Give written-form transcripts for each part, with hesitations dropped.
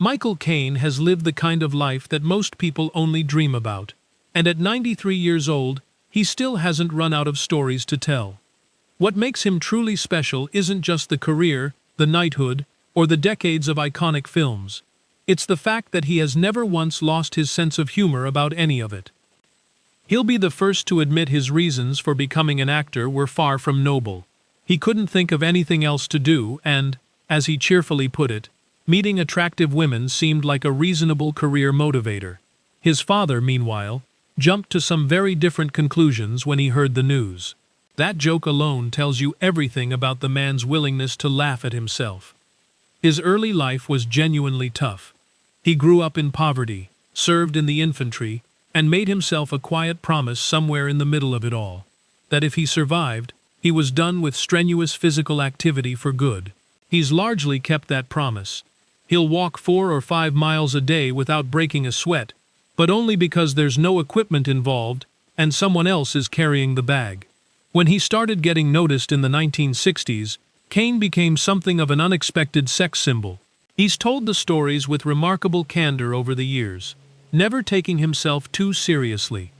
Michael Caine has lived the kind of life that most people only dream about. And at 93 years old, he still hasn't run out of stories to tell. What makes him truly special isn't just the career, the knighthood, or the decades of iconic films. It's the fact that he has never once lost his sense of humor about any of it. He'll be the first to admit his reasons for becoming an actor were far from noble. He couldn't think of anything else to do and, as he cheerfully put it, meeting attractive women seemed like a reasonable career motivator. His father, meanwhile, jumped to some very different conclusions when he heard the news. That joke alone tells you everything about the man's willingness to laugh at himself. His early life was genuinely tough. He grew up in poverty, served in the infantry, and made himself a quiet promise somewhere in the middle of it all, that if he survived, he was done with strenuous physical activity for good. He's largely kept that promise. He'll walk 4 or 5 miles a day without breaking a sweat, but only because there's no equipment involved and someone else is carrying the bag. When he started getting noticed in the 1960s, Caine became something of an unexpected sex symbol. He's told the stories with remarkable candor over the years, never taking himself too seriously.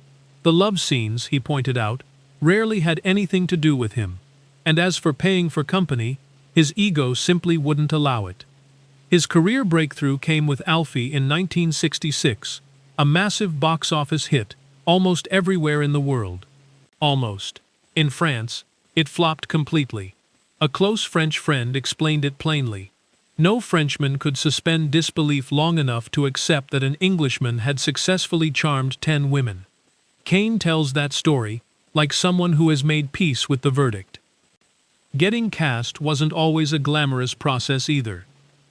The love scenes, he pointed out, rarely had anything to do with him. And as for paying for company, his ego simply wouldn't allow it. His career breakthrough came with Alfie in 1966, a massive box office hit almost everywhere in the world. Almost. In France, it flopped completely. A close French friend explained it plainly. No Frenchman could suspend disbelief long enough to accept that an Englishman had successfully charmed 10 women. Caine tells that story like someone who has made peace with the verdict. Getting cast wasn't always a glamorous process either.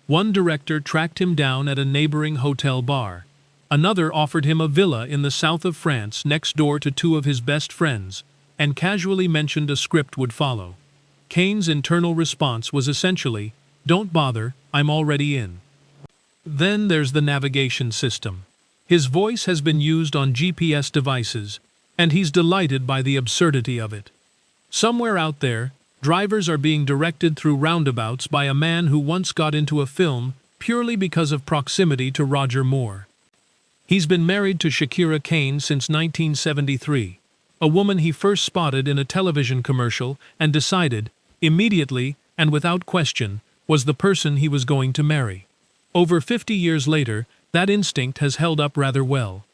One director tracked him down at a neighboring hotel bar. Another offered him a villa in the south of France next door to 2 of his best friends, and casually mentioned a script would follow. Caine's internal response was essentially, "Don't bother, I'm already in." Then there's the navigation system. His voice has been used on GPS devices, and he's delighted by the absurdity of it. Somewhere out there, drivers are being directed through roundabouts by a man who once got into a film purely because of proximity to Roger Moore. He's been married to Shakira Caine since 1973, a woman he first spotted in a television commercial and decided, immediately and without question, was the person he was going to marry. Over 50 years later, that instinct has held up rather well.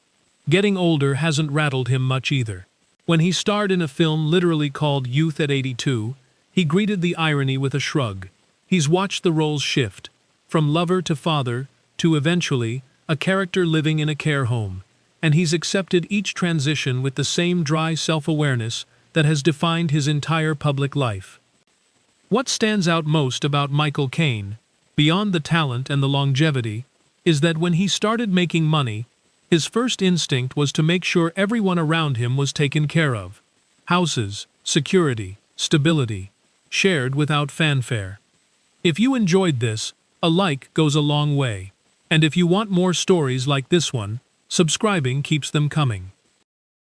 Getting older hasn't rattled him much either. When he starred in a film literally called Youth at 82, he greeted the irony with a shrug. He's watched the roles shift, from lover to father, to eventually, a character living in a care home, and he's accepted each transition with the same dry self-awareness that has defined his entire public life. What stands out most about Michael Caine, beyond the talent and the longevity, is that when he started making money, his first instinct was to make sure everyone around him was taken care of. Houses, security, stability, shared without fanfare. If you enjoyed this, a like goes a long way. And if you want more stories like this one, subscribing keeps them coming.